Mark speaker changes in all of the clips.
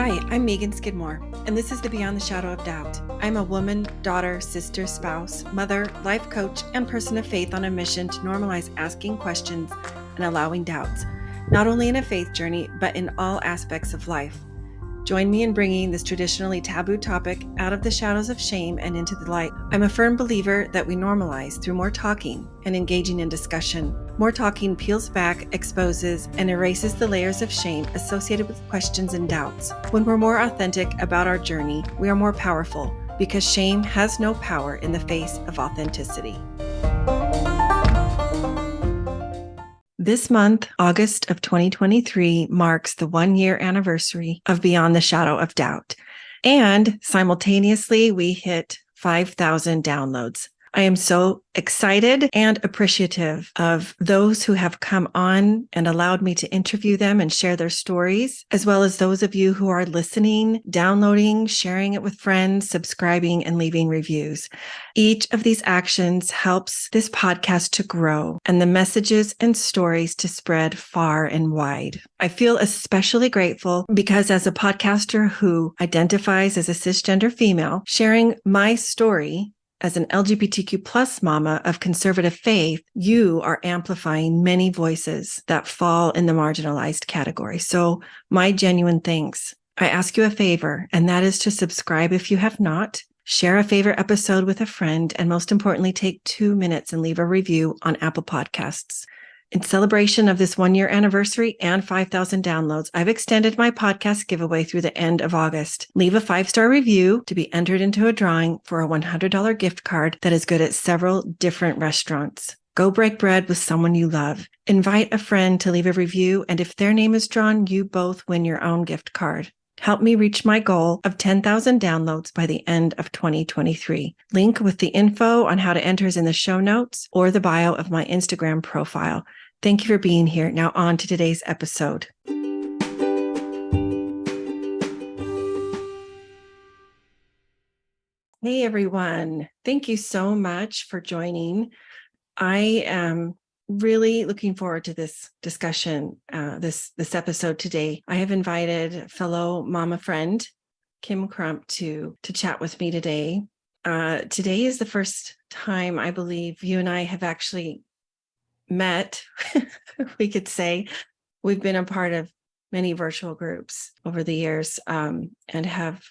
Speaker 1: Hi, I'm Megan Skidmore, and this is the Beyond the Shadow of Doubt. I'm a woman, daughter, sister, spouse, mother, life coach, and person of faith on a mission to normalize asking questions and allowing doubts, not only in a faith journey, but in all aspects of life. Join me in bringing this traditionally taboo topic out of the shadows of shame and into the light. I'm a firm believer that we normalize through more talking and engaging in discussion. More talking peels back, exposes, and erases the layers of shame associated with questions and doubts. When we're more authentic about our journey, we are more powerful because shame has no power in the face of authenticity. This month, August of 2023, marks the 1-year anniversary of Beyond the Shadow of Doubt. And simultaneously, we hit 5,000 downloads. I am so excited and appreciative of those who have come on and allowed me to interview them and share their stories, as well as those of you who are listening, downloading, sharing it with friends, subscribing, and leaving reviews. Each of these actions helps this podcast to grow and the messages and stories to spread far and wide. I feel especially grateful because as a podcaster who identifies as a cisgender female, sharing my story as an LGBTQ plus mama of conservative faith, you are amplifying many voices that fall in the marginalized category. So my genuine thanks. I ask you a favor, and that is to subscribe if you have not, share a favorite episode with a friend, and most importantly, take 2 minutes and leave a review on Apple Podcasts. In celebration of this 1-year anniversary and 5,000 downloads, I've extended my podcast giveaway through the end of August. Leave a 5-star review to be entered into a drawing for a $100 gift card that is good at several different restaurants. Go break bread with someone you love. Invite a friend to leave a review, and if their name is drawn, you both win your own gift card. Help me reach my goal of 10,000 downloads by the end of 2023. Link with the info on how to enter is in the show notes or the bio of my Instagram profile. Thank you for being here. Now on to today's episode. Hey, everyone. Thank you so much for joining. I am really looking forward to this discussion, this episode today. I have invited fellow mama friend, Kim Crump, to chat with me today. Today is the first time I believe you and I have actually met. We could say we've been a part of many virtual groups over the years and have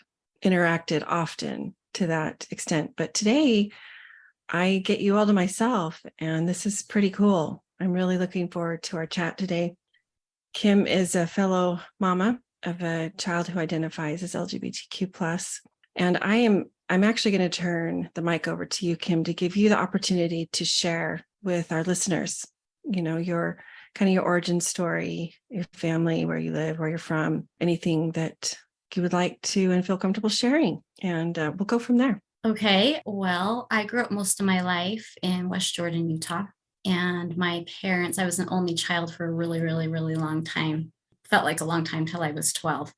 Speaker 1: interacted often to that extent. But today I get you all to myself, and this is pretty cool. I'm really looking forward to our chat today. Kim is a fellow mama of a child who identifies as LGBTQ+. And I'm actually going to turn the mic over to you, Kim, to give you the opportunity to share with our listeners, your origin story, your family, where you live, where you're from, anything that you would like to and feel comfortable sharing. And we'll go from there.
Speaker 2: Okay. Well, I grew up most of my life in West Jordan, Utah. And my parents, I was an only child for a really, really, really long time. Felt like a long time till I was 12.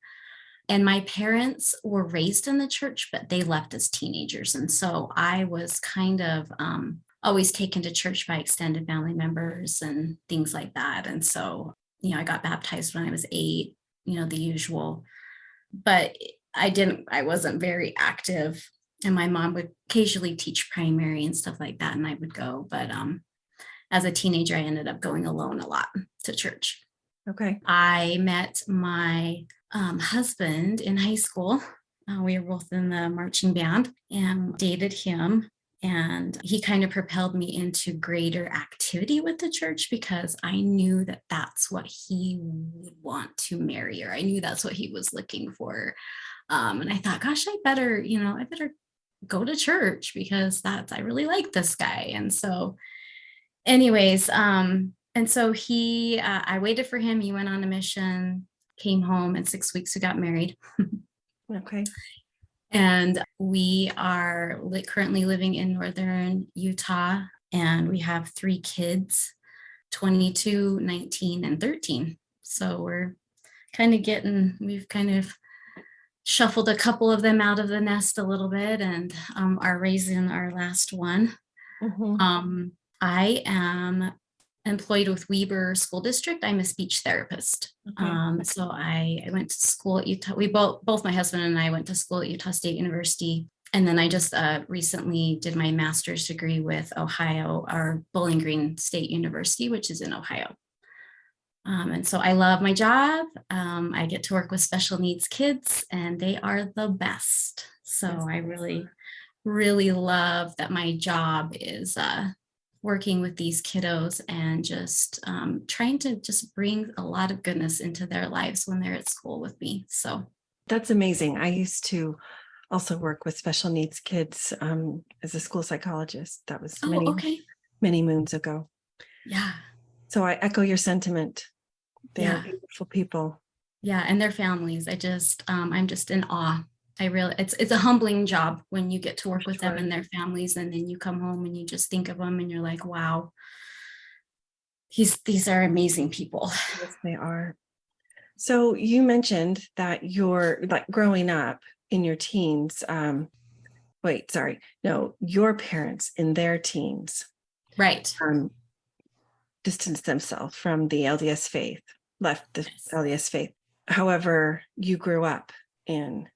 Speaker 2: And my parents were raised in the church, but they left as teenagers. And so I was kind of always taken to church by extended family members and things like that. And so, I got baptized when I was 8, the usual. But I wasn't very active. And my mom would occasionally teach primary and stuff like that, and I would go. But as a teenager, I ended up going alone a lot to church.
Speaker 1: Okay.
Speaker 2: I met my husband in high school. We were both in the marching band and dated him. And he kind of propelled me into greater activity with the church because I knew that that's what he would want to marry, or I knew that's what he was looking for. And I thought, gosh, I better go to church because I really like this guy. And so anyways, and so I waited for him. He went on a mission, came home, in 6 weeks we got married.
Speaker 1: Okay.
Speaker 2: And we are currently living in northern Utah, and we have 3 kids, 22, 19, and 13. So we're we've kind of shuffled a couple of them out of the nest a little bit and are raising our last one.
Speaker 1: Mm-hmm.
Speaker 2: I am employed with Weber School District. I'm a speech therapist.
Speaker 1: Okay.
Speaker 2: So I went to school at Utah. We both my husband and I went to school at Utah State University. And then I just recently did my master's degree with Ohio, our Bowling Green State University, which is in Ohio. And so I love my job. I get to work with special needs kids, and they are the best. So
Speaker 1: Yes.
Speaker 2: I really, really love that my job is working with these kiddos and just trying to just bring a lot of goodness into their lives when they're at school with me. So
Speaker 1: That's amazing. I used to also work with special needs kids as a school psychologist. That was
Speaker 2: okay.
Speaker 1: many moons ago.
Speaker 2: Yeah.
Speaker 1: So I echo your sentiment. They're
Speaker 2: Yeah.
Speaker 1: beautiful people.
Speaker 2: Yeah. And their families. I'm just in awe. It's a humbling job when you get to work with them and their families, and then you come home and you just think of them and you're like, wow, these are amazing people.
Speaker 1: Yes, they are. So you mentioned that you're like growing up in your teens. Your parents in their teens
Speaker 2: Right.
Speaker 1: distanced themselves from the LDS faith, left the LDS faith. However, you grew up in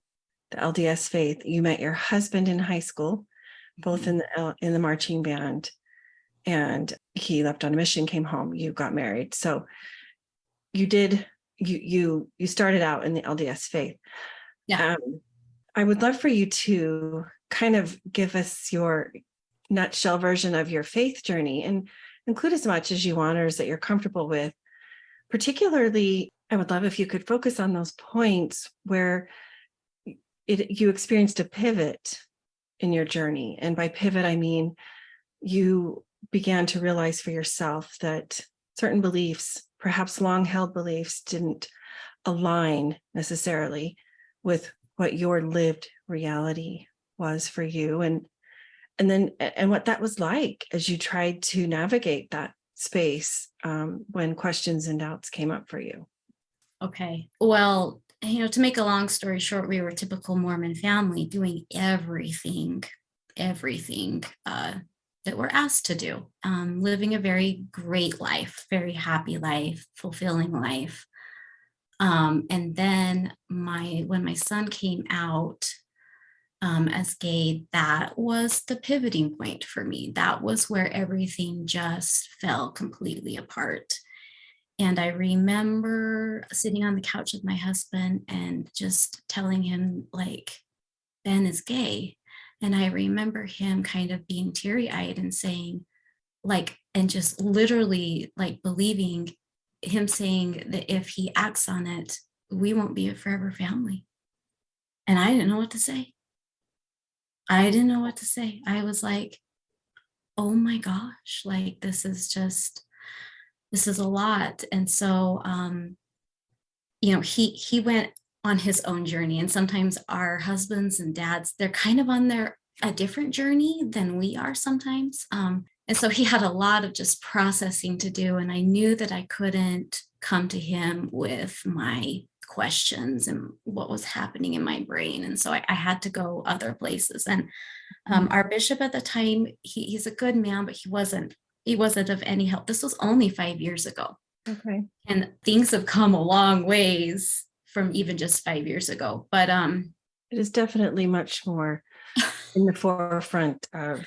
Speaker 1: the LDS faith. You met your husband in high school, both in the marching band, and he left on a mission, came home. You got married, so you started out in the LDS faith.
Speaker 2: Yeah.
Speaker 1: I would love for you to kind of give us your nutshell version of your faith journey and include as much as you want or as that you're comfortable with. Particularly, I would love if you could focus on those points where you experienced a pivot in your journey. And by pivot, I mean you began to realize for yourself that certain beliefs, perhaps long-held beliefs, didn't align necessarily with what your lived reality was for you, and what that was like as you tried to navigate that space when questions and doubts came up for you.
Speaker 2: Okay. Well, to make a long story short, we were a typical Mormon family doing everything that we're asked to do, living a very great life, very happy life, fulfilling life. And then when my son came out as gay, that was the pivoting point for me. That was where everything just fell completely apart. And I remember sitting on the couch with my husband and just telling him, like, Ben is gay. And I remember him kind of being teary-eyed and saying, like, and just literally like believing him saying that if he acts on it, we won't be a forever family. And I didn't know what to say. I was like, oh my gosh, like this is a lot. And so, he went on his own journey, and sometimes our husbands and dads, they're kind of on a different journey than we are sometimes. And so he had a lot of just processing to do. And I knew that I couldn't come to him with my questions and what was happening in my brain. And so I had to go other places. And our bishop at the time, he's a good man, but he wasn't of any help. This was only 5 years ago.
Speaker 1: Okay.
Speaker 2: And things have come a long ways from even just 5 years ago. But
Speaker 1: it is definitely much more in the forefront of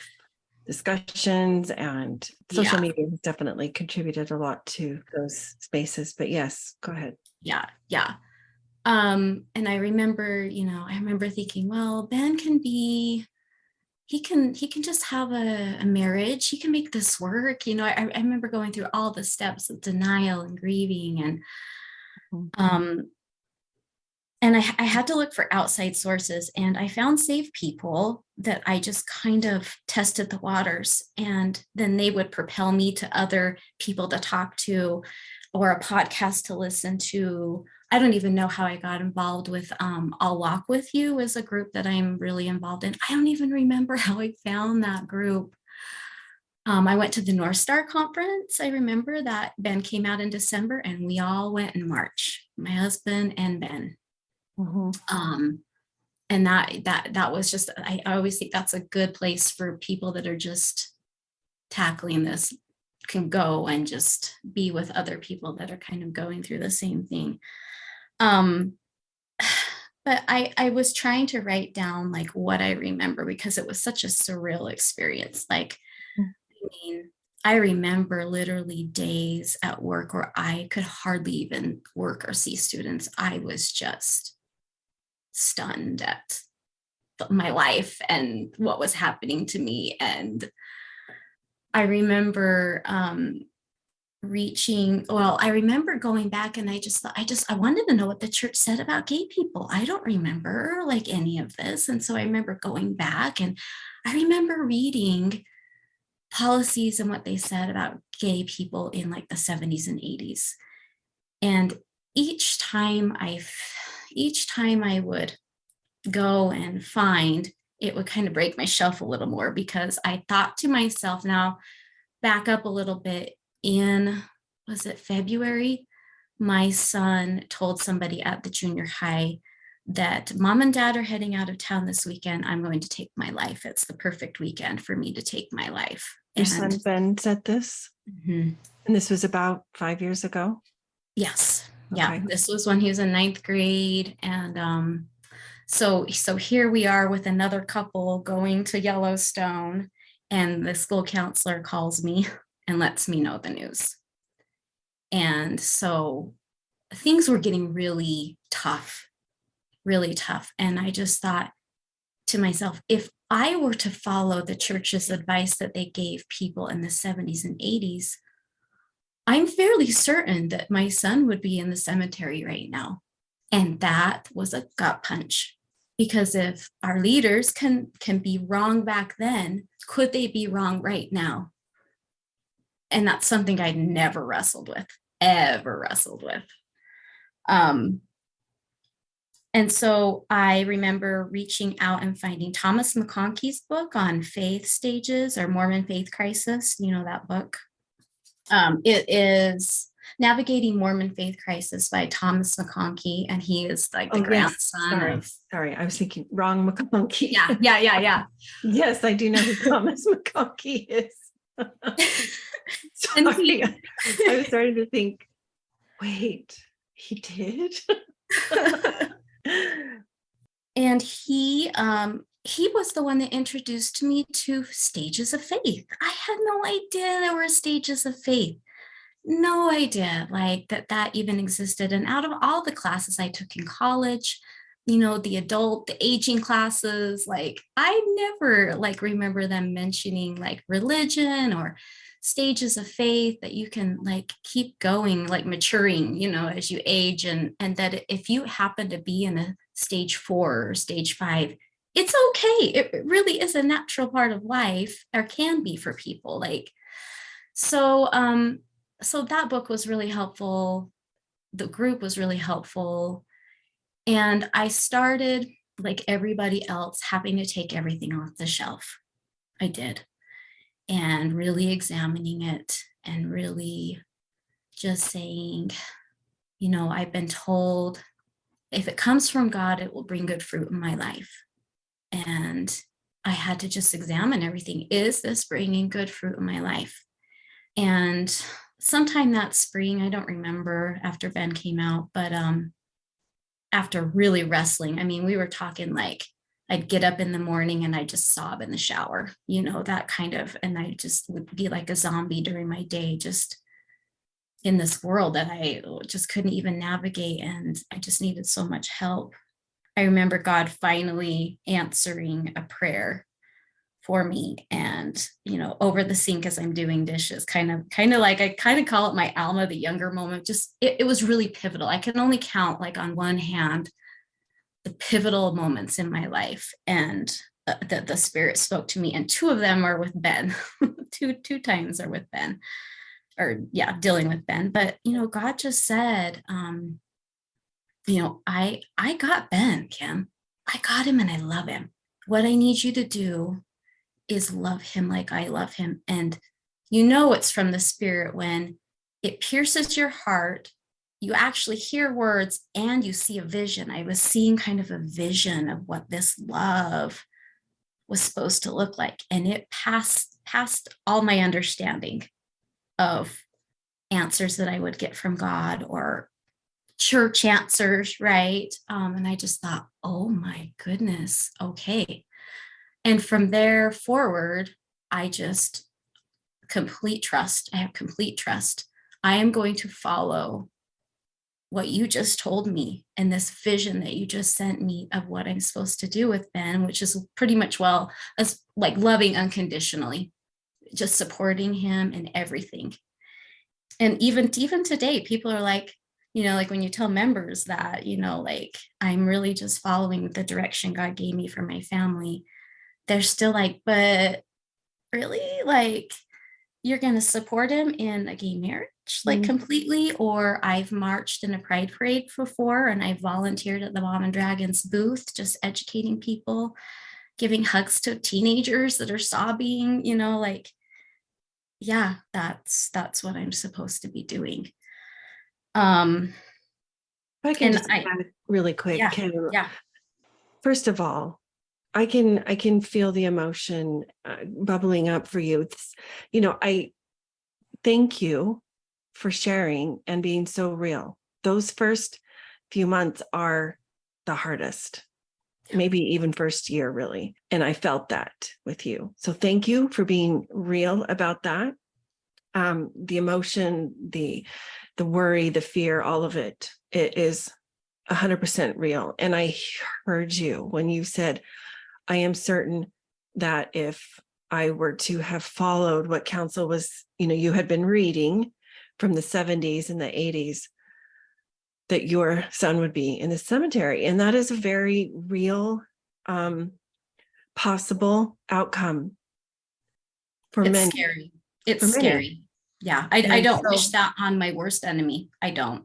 Speaker 1: discussions, and social media has definitely contributed a lot to those spaces. But yes, go ahead.
Speaker 2: Yeah. And I remember, thinking, well, Ben he can just have a marriage. He can make this work. I remember going through all the steps of denial and grieving, and I had to look for outside sources, and I found safe people that I just kind of tested the waters, and then they would propel me to other people to talk to or a podcast to listen to. I don't even know how I got involved with I'll Walk With You as a group that I'm really involved in. I don't even remember how I found that group. I went to the North Star conference. I remember that Ben came out in December, and we all went in March, my husband and Ben. And that was just, I always think that's a good place for people that are just tackling this can go and just be with other people that are kind of going through the same thing. But I was trying to write down like what I remember, because it was such a surreal experience. Like, I mean, I remember literally days at work where I could hardly even work or see students. I was just stunned at my life and what was happening to me. And I remember I remember going back, and I wanted to know what the church said about gay people. I don't remember like any of this. And so I remember going back, and I remember reading policies and what they said about gay people in like the 70s and 80s. And each time I would go and find, it would kind of break my shelf a little more, because I thought to myself, now back up a little bit, was it February? My son told somebody at the junior high that mom and dad are heading out of town this weekend. I'm going to take my life. It's the perfect weekend for me to take my life.
Speaker 1: Your son Ben said this?
Speaker 2: Mm-hmm.
Speaker 1: And this was about 5 years ago?
Speaker 2: Yes.
Speaker 1: Okay.
Speaker 2: Yeah. This was when he was in 9th grade. And so here we are with another couple going to Yellowstone, and the school counselor calls me and lets me know the news. And so things were getting really tough. And I just thought to myself, if I were to follow the church's advice that they gave people in the 70s and 80s, I'm fairly certain that my son would be in the cemetery right now. And that was a gut punch, because if our leaders can be wrong back then, could they be wrong right now? And that's something I'd never ever wrestled with. And so I remember reaching out and finding Thomas McConkey's book on faith stages, or Mormon faith crisis. You know that book? It is Navigating Mormon Faith Crisis by Thomas McConkey, and he is like the grandson of.
Speaker 1: Sorry, I was thinking wrong McConkey.
Speaker 2: Yeah.
Speaker 1: Yes, I do know who Thomas McConkey is. Sorry, I was starting to think, wait, he did?
Speaker 2: And he was the one that introduced me to stages of faith. I had no idea there were stages of faith. No idea like that even existed. And out of all the classes I took in college, the aging classes, like I never like remember them mentioning like religion or stages of faith, that you can like keep going, like maturing, as you age. And that if you happen to be in a stage 4 or stage 5, it's okay. It really is a natural part of life, or can be for people. Like, so that book was really helpful. The group was really helpful. And I started, like everybody else, having to take everything off the shelf. I did. And really examining it, and really just saying, I've been told if it comes from God, it will bring good fruit in my life. And I had to just examine everything. Is this bringing good fruit in my life? And sometime that spring, I don't remember, after Ben came out, but after really wrestling, I mean, we were talking like I'd get up in the morning and I'd just sob in the shower, that kind of, and I just would be like a zombie during my day, just in this world that I just couldn't even navigate. And I just needed so much help. I remember God finally answering a prayer for me, and, over the sink as I'm doing dishes, kind of like, I kind of call it my Alma the Younger moment. Just, it was really pivotal. I can only count like on one hand the pivotal moments in my life, and that the Spirit spoke to me, and 2 of them are with Ben. two times are with Ben, or dealing with Ben. But God just said, I got Ben, Kim. I got him, and I love him. What I need you to do is love him like I love him. And it's from the Spirit when it pierces your heart. You actually hear words and you see a vision. I was seeing kind of a vision of what this love was supposed to look like. And it passed all my understanding of answers that I would get from God or church answers, right? And I just thought, oh my goodness, okay. And from there forward, I just complete trust. I have complete trust. I am going to follow what you just told me and this vision that you just sent me of what I'm supposed to do with Ben, which is pretty much, well, as like loving unconditionally, just supporting him and everything. And even today, people are like, like when you tell members that, like I'm really just following the direction God gave me for my family, they're still like, but really, like, you're going to support him in a gay marriage, like completely? Or I've marched in a pride parade before, and I volunteered at the Mom and Dragons booth, just educating people, giving hugs to teenagers that are sobbing, like, yeah, that's what I'm supposed to be doing.
Speaker 1: If I can just add really quick,
Speaker 2: yeah,
Speaker 1: Kim.
Speaker 2: yeah.
Speaker 1: First of all, I can feel the emotion bubbling up for you. I thank you for sharing and being so real. Those first few months are the hardest, maybe even first year, really. And I felt that with you. So thank you for being real about that. The emotion, the worry, the fear, all of it is 100% real. And I heard you when you said, I am certain that if I were to have followed what counsel was, you had been reading from the 70s and the 80s, that your son would be in the cemetery. And that is a very real, possible outcome for
Speaker 2: it's
Speaker 1: many.
Speaker 2: Scary. It's
Speaker 1: for many.
Speaker 2: Scary. Yeah. I don't wish that on my worst enemy. I don't.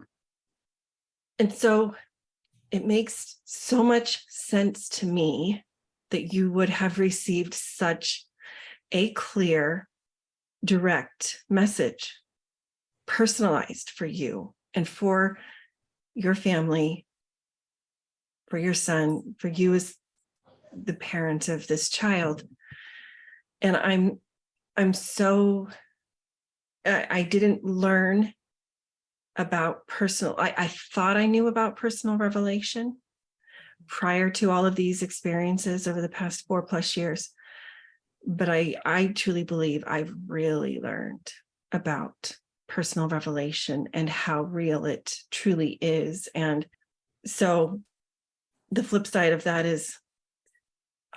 Speaker 1: And so it makes so much sense to me that you would have received such a clear, direct message, personalized for you and for your family, for your son, for you as the parent of this child. And I'm so, I didn't learn about I thought I knew about personal revelation prior to all of these experiences over the past 4+ years. But I truly believe I've really learned about personal revelation and how real it truly is. And so the flip side of that is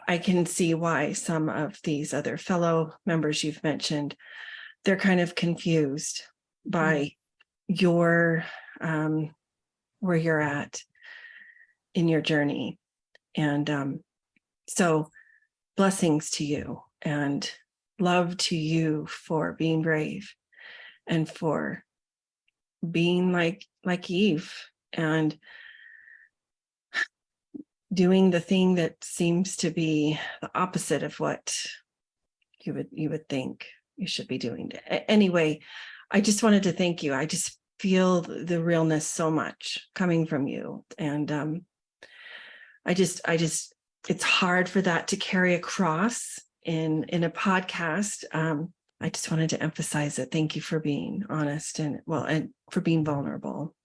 Speaker 1: I can see why some of these other fellow members you've mentioned, they're kind of confused by your where you're at in your journey. And so blessings to you and love to you for being brave and for being like Eve and doing the thing that seems to be the opposite of what you would think you should be doing. Anyway, I just wanted to thank you. I just feel the realness so much coming from you. And I just it's hard for that to carry across in a podcast. I just wanted to emphasize it. Thank you for being honest and for being vulnerable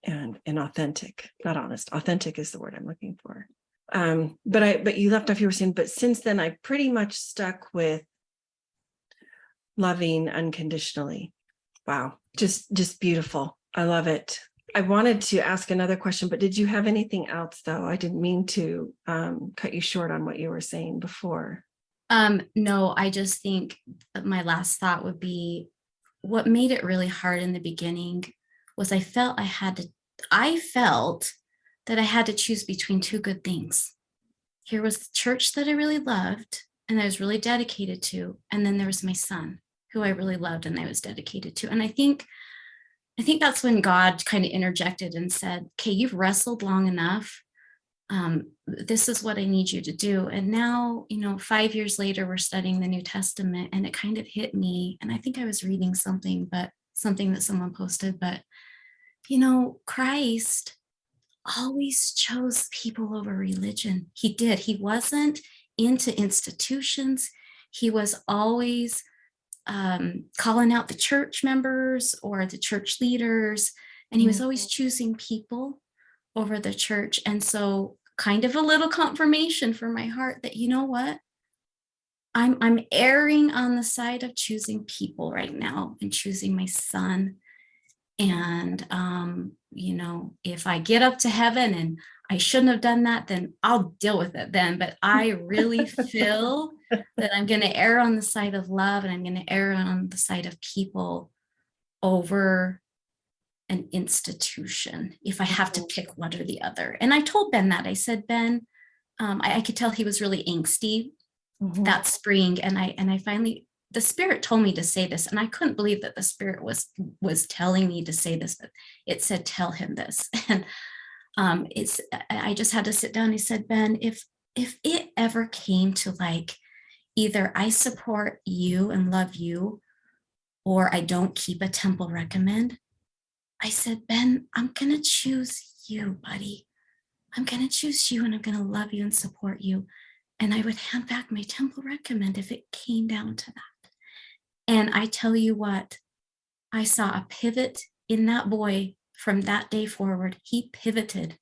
Speaker 1: and authentic. Not honest. Authentic is the word I'm looking for. But you left off, you were saying, but since then I pretty much stuck with loving unconditionally. Wow. Just beautiful. I love it. I wanted to ask another question, but did you have anything else though? I didn't mean to cut you short on what you were saying before.
Speaker 2: No, I just think my last thought would be what made it really hard in the beginning was I felt that I had to choose between two good things. Here was the church that I really loved and I was really dedicated to. And then there was my son who I really loved and I was dedicated to. And I think that's when God kind of interjected and said, okay, you've wrestled long enough. This is what I need you to do. And now, 5 years later, we're studying the New Testament and it kind of hit me. And I think I was reading something that someone posted, but, Christ always chose people over religion. He did. He wasn't into institutions. He was always calling out the church members or the church leaders. And he was always choosing people over the church. And so kind of a little confirmation for my heart that, you know what? I'm erring on the side of choosing people right now and choosing my son. And, if I get up to heaven and I shouldn't have done that, then I'll deal with it then. But I really feel that I'm going to err on the side of love, and I'm going to err on the side of people over an institution if I have to pick one or the other. And I told Ben that. I said, Ben, I could tell he was really angsty that spring. And I finally, the Spirit told me to say this, and I couldn't believe that the Spirit was telling me to say this, but it said, tell him this. And I just had to sit down. He said, Ben, if it ever came to like, either I support you and love you, or I don't keep a temple recommend, I said, Ben, I'm going to choose you, buddy. I'm going to choose you, and I'm going to love you and support you. And I would hand back my temple recommend if it came down to that. And I tell you what, I saw a pivot in that boy from that day forward. He pivoted,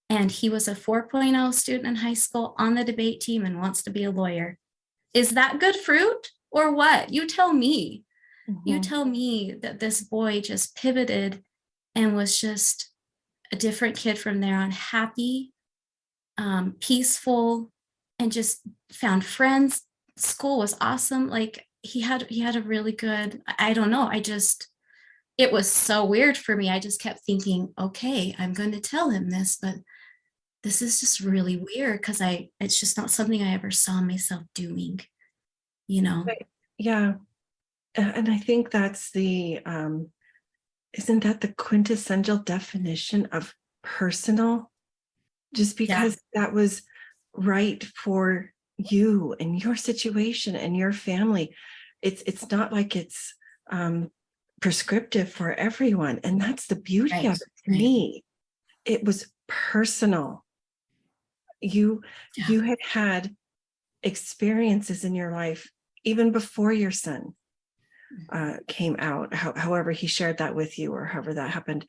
Speaker 2: and he was a 4.0 student in high school, on the debate team, and wants to be a lawyer. Is that good fruit or what? You tell me. You tell me that this boy just pivoted and was just a different kid from there on, happy, peaceful, and just found friends. School was awesome. Like he had a really good, I don't know. It was so weird for me. I just kept thinking, okay, I'm going to tell him this, but this is just really weird because it's just not something I ever saw myself doing,
Speaker 1: Right. Yeah. And I think that's isn't that the quintessential definition of personal? Just because that was right for you and your situation and your family. It's not like it's prescriptive for everyone. And that's the beauty of it to me. It was personal. You had experiences in your life even before your son came out, however he shared that with you, or however that happened.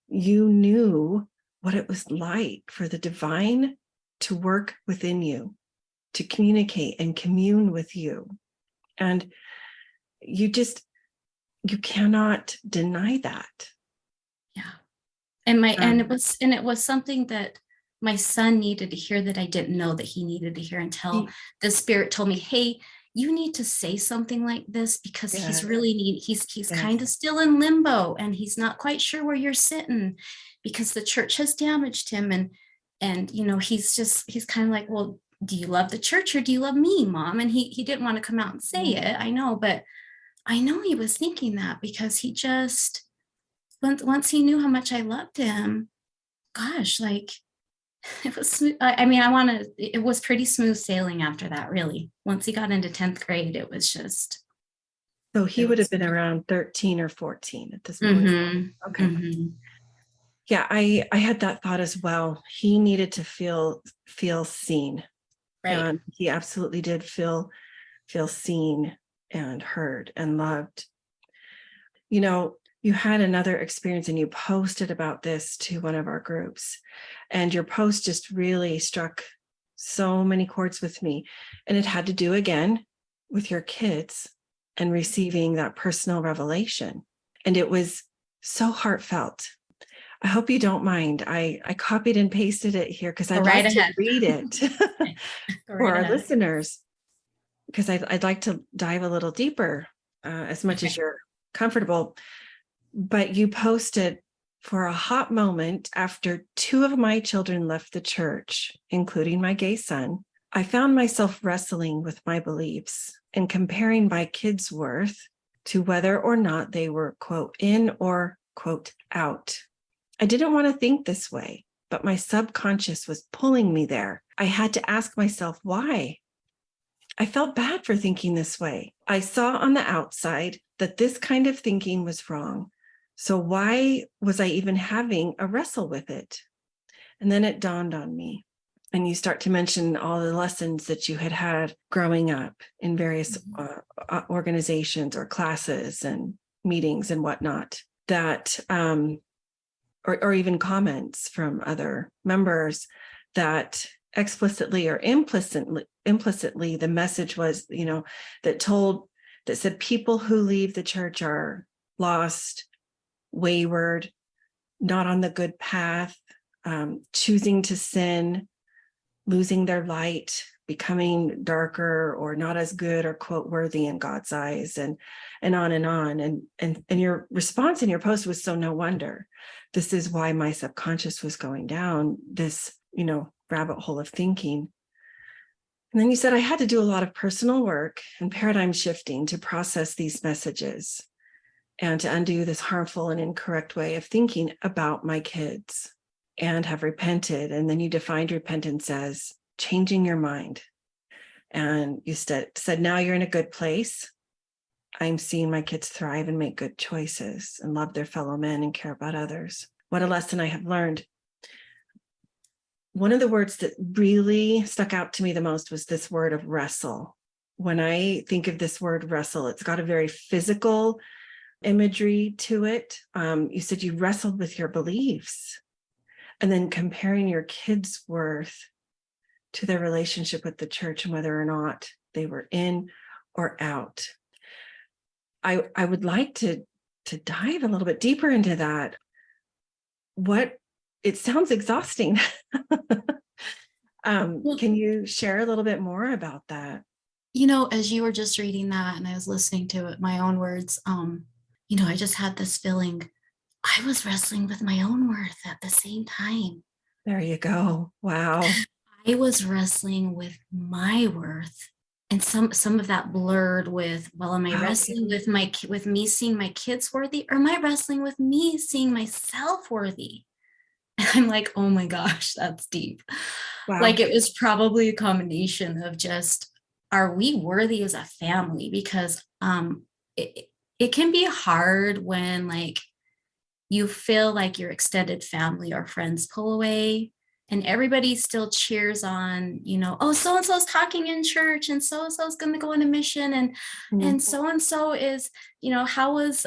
Speaker 1: You knew what it was like for the divine to work within you, to communicate and commune with you. And you cannot deny that.
Speaker 2: Yeah. And it was something that my son needed to hear, that I didn't know that he needed to hear, until the Spirit told me, hey, you need to say something like this, because he's kind of still in limbo, and he's not quite sure where you're sitting, because the church has damaged him. And he's kind of like, well, do you love the church or do you love me, Mom? And he didn't want to come out and say it, I know, but I know he was thinking that, because he just, once he knew how much I loved him, gosh, like, it was smooth. It was pretty smooth sailing after that, really. Once he got into 10th grade, it was just.
Speaker 1: So he would have been around 13 or 14 at this point. Okay. Yeah, I had that thought as well. He needed to feel seen. Right. And he absolutely did feel seen and heard and loved. You had another experience, and you posted about this to one of our groups, and your post just really struck so many chords with me. And it had to do again with your kids and receiving that personal revelation. And it was so heartfelt. I hope you don't mind. I copied and pasted it here because I'd like to read it for our listeners, because I'd like to dive a little deeper as much as you're comfortable. But you posted, for a hot moment after 2 of my children left the church, including my gay son, I found myself wrestling with my beliefs and comparing my kids' worth to whether or not they were, quote, in or, quote, out. I didn't want to think this way, but my subconscious was pulling me there. I had to ask myself why. I felt bad for thinking this way. I saw on the outside that this kind of thinking was wrong. So why was I even having a wrestle with it? And then it dawned on me. And you start to mention all the lessons that you had had growing up in various organizations or classes and meetings and whatnot, that or even comments from other members that explicitly or implicitly the message was, that said people who leave the church are lost, wayward, not on the good path, choosing to sin, losing their light, becoming darker or not as good or quote worthy in God's eyes, and on and on. And your response in your post was, so no wonder. This is why my subconscious was going down this, rabbit hole of thinking. And then you said, I had to do a lot of personal work and paradigm shifting to process these messages and to undo this harmful and incorrect way of thinking about my kids, and have repented. And then you defined repentance as changing your mind. And you said, now you're in a good place. I'm seeing my kids thrive and make good choices and love their fellow men and care about others. What a lesson I have learned. One of the words that really stuck out to me the most was this word of wrestle. When I think of this word wrestle, it's got a very physical imagery to it. You said you wrestled with your beliefs, and then comparing your kids' worth to their relationship with the church and whether or not they were in or out. I would like to dive a little bit deeper into that. It sounds exhausting. Can you share a little bit more about that?
Speaker 2: As you were just reading that and I was listening to it, my own words, I just had this feeling I was wrestling with my own worth at the same time.
Speaker 1: There you go. Wow.
Speaker 2: I was wrestling with my worth, and some of that blurred with, well, am I wrestling with me seeing my kids worthy, or am I wrestling with me seeing myself worthy? And I'm like, oh my gosh, that's deep. Wow. Like, it was probably a combination of just, are we worthy as a family? Because it can be hard when you feel like your extended family or friends pull away and everybody still cheers on, oh, so-and-so's talking in church and so-and-so's going to go on a mission. And so-and-so is, how was,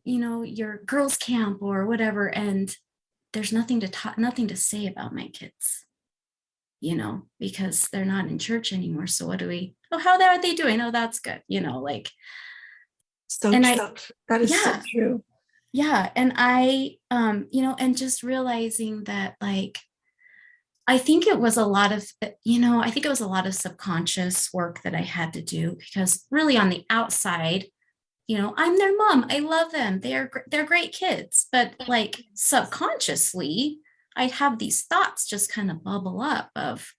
Speaker 2: your girls' camp or whatever. And there's nothing to say about my kids, because they're not in church anymore. So what do we, how are they doing? Oh, that's good.
Speaker 1: So that is so true.
Speaker 2: Yeah. And I, and just realizing that, I think it was a lot of subconscious work that I had to do, because really on the outside, I'm their mom. I love them. They're great kids. But subconsciously, I'd have these thoughts just kind of bubble up of,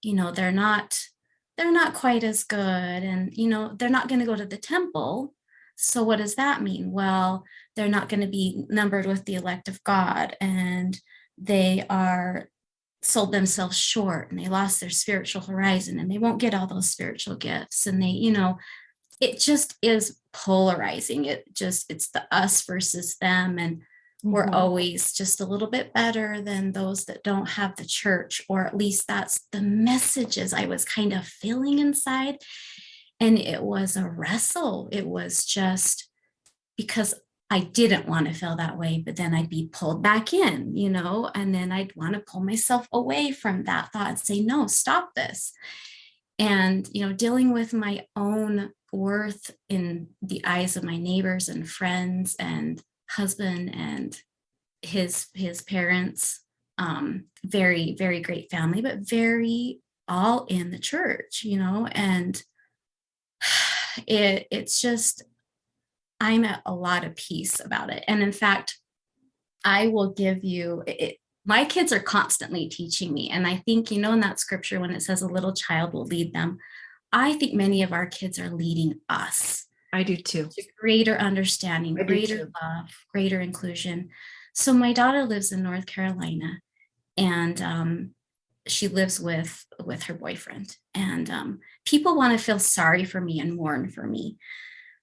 Speaker 2: they're not quite as good. And, they're not going to go to the temple. So what does that mean? Well, they're not going to be numbered with the elect of God, and they are sold themselves short, and they lost their spiritual horizon, and they won't get all those spiritual gifts. And they, it just is polarizing. It's the us versus them. And we're always just a little bit better than those that don't have the church, or at least that's the messages I was kind of feeling inside. And it was a wrestle. It was just because I didn't want to feel that way, but then I'd be pulled back in, and then I'd want to pull myself away from that thought and say, no, stop this. And, dealing with my own worth in the eyes of my neighbors and friends and husband and his parents, very, very great family, but very all in the church, and it's just, I'm at a lot of peace about it. And in fact, I will give you it. My kids are constantly teaching me. And I think, in that scripture, when it says a little child will lead them, I think many of our kids are leading us.
Speaker 1: I do too.
Speaker 2: To greater understanding, greater love, greater inclusion. So my daughter lives in North Carolina, and she lives with her boyfriend. And people want to feel sorry for me and mourn for me.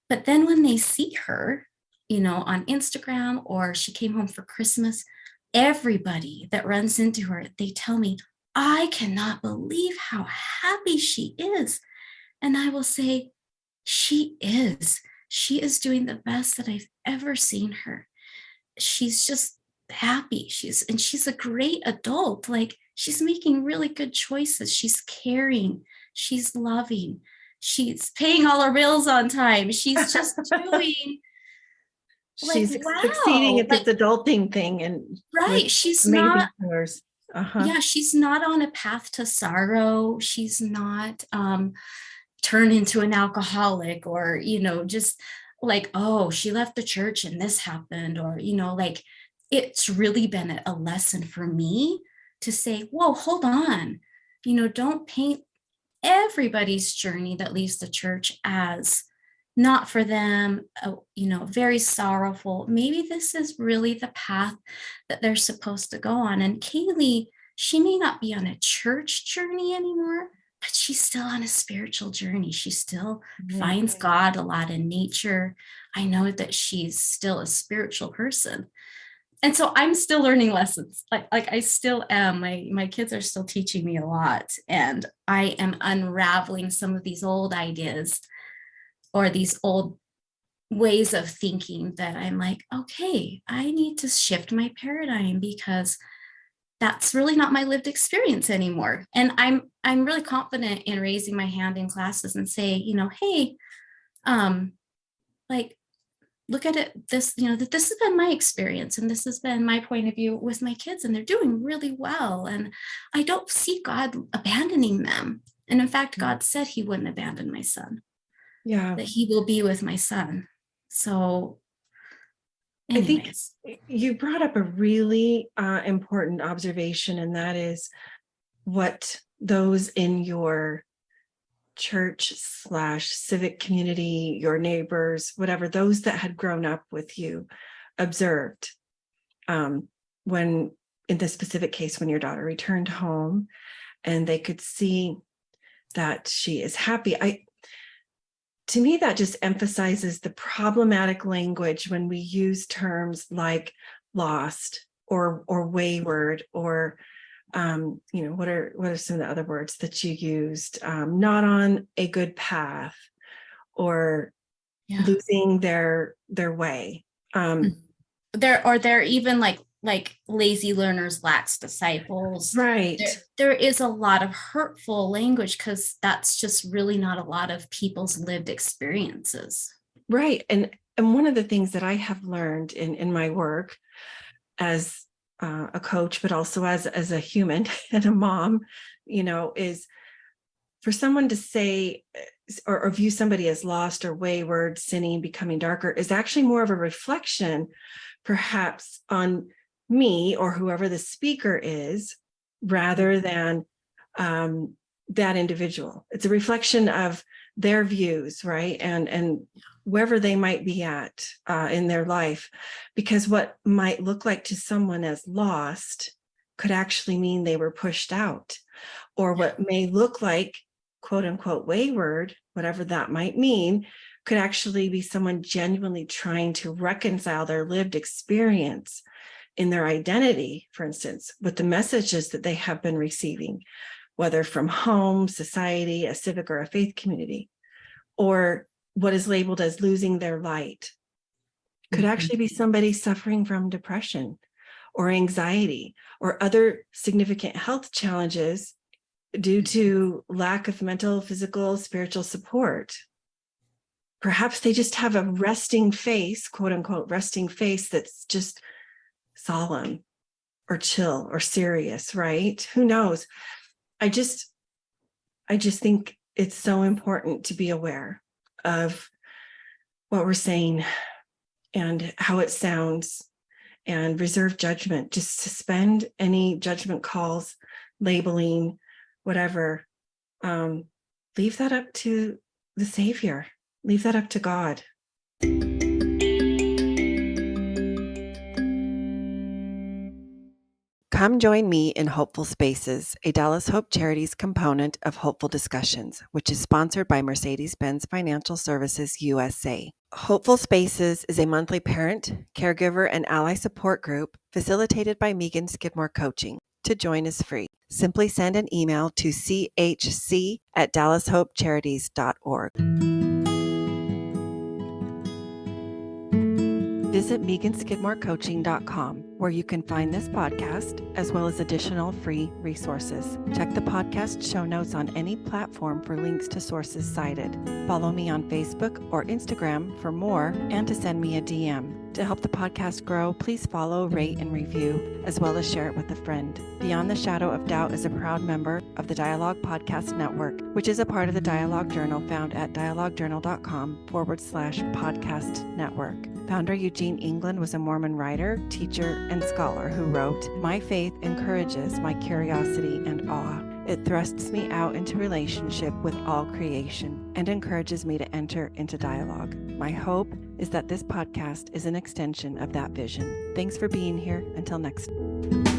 Speaker 2: But then when they see her, on Instagram, or she came home for Christmas, everybody that runs into her, they tell me, I cannot believe how happy she is. And I will say, she is. She is doing the best that I've ever seen her. She's just happy. She's a great adult. Like, she's making really good choices. She's caring. She's loving. She's paying all her bills on time. She's just doing like,
Speaker 1: She's succeeding
Speaker 2: wow.
Speaker 1: at this
Speaker 2: Like,
Speaker 1: adulting thing and with
Speaker 2: right. She's
Speaker 1: amazing
Speaker 2: not,
Speaker 1: powers. Uh-huh.
Speaker 2: yeah, she's not on a path to sorrow. She's not turned into an alcoholic, or, just like, oh, she left the church and this happened, or, like, it's really been a lesson for me to say, whoa, hold on. Don't paint everybody's journey that leaves the church as not for them, very sorrowful. Maybe this is really the path that they're supposed to go on. And Kaylee, she may not be on a church journey anymore, but she's still on a spiritual journey. She still finds God a lot in nature. I know that she's still a spiritual person. And so I'm still learning lessons. Like I still am. My kids are still teaching me a lot. And I am unraveling some of these old ideas or these old ways of thinking that I'm like, okay, I need to shift my paradigm because that's really not my lived experience anymore. And I'm really confident in raising my hand in classes and say, hey, like, look at it that this has been my experience and this has been my point of view with my kids, and they're doing really well, and I don't see God abandoning them. And in fact, God said he wouldn't abandon my son,
Speaker 1: Yeah.
Speaker 2: that he will be with my son. So
Speaker 1: I
Speaker 2: anyways.
Speaker 1: think you brought up a really important observation, and that is what those in your church/civic community, your neighbors, whatever, those that had grown up with you observed when, in this specific case, when your daughter returned home and they could see that she is happy. To me, that just emphasizes the problematic language when we use terms like lost or wayward, or what are some of the other words that you used? Not on a good path, or losing their way.
Speaker 2: They're even like lazy learners, lax disciples.
Speaker 1: Right.
Speaker 2: There is a lot of hurtful language because that's just really not a lot of people's lived experiences.
Speaker 1: Right. And one of the things that I have learned in my work as a coach, but also as a human and a mom, is for someone to say or view somebody as lost or wayward, sinning, becoming darker, is actually more of a reflection, perhaps, on me or whoever the speaker is, rather than that individual. It's a reflection of their views, right? And wherever they might be at in their life, because what might look like to someone as lost could actually mean they were pushed out, or what may look like, quote unquote, wayward, whatever that might mean, could actually be someone genuinely trying to reconcile their lived experience in their identity, for instance, with the messages that they have been receiving, whether from home, society, a civic or a faith community, or what is labeled as losing their light. Could actually be somebody suffering from depression or anxiety or other significant health challenges due to lack of mental, physical, spiritual support. Perhaps they just have a resting face, quote unquote, resting face that's just solemn or chill or serious, right? Who knows? I just think it's so important to be aware of what we're saying and how it sounds, and reserve judgment. Just suspend any judgment calls, labeling, whatever. Leave that up to the Savior. Leave that up to God. Come join me in Hopeful Spaces, a Dallas Hope Charities component of Hopeful Discussions, which is sponsored by Mercedes-Benz Financial Services USA. Hopeful Spaces is a monthly parent, caregiver, and ally support group facilitated by Megan Skidmore Coaching. To join is free. simply send an email to chc@dallashopecharities.org. Visit meganskidmorecoaching.com, where you can find this podcast as well as additional free resources. Check the podcast show notes on any platform for links to sources cited. Follow me on Facebook or Instagram for more and to send me a DM. To help the podcast grow, please follow, rate, and review, as well as share it with a friend. Beyond the Shadow of Doubt is a proud member of the Dialogue Podcast Network, which is a part of the Dialogue Journal found at dialoguejournal.com/podcast network. Founder Eugene England was a Mormon writer, teacher, and scholar who wrote, "My faith encourages my curiosity and awe. It thrusts me out into relationship with all creation and encourages me to enter into dialogue. My hope is that this podcast is an extension of that vision." Thanks for being here. Until next time.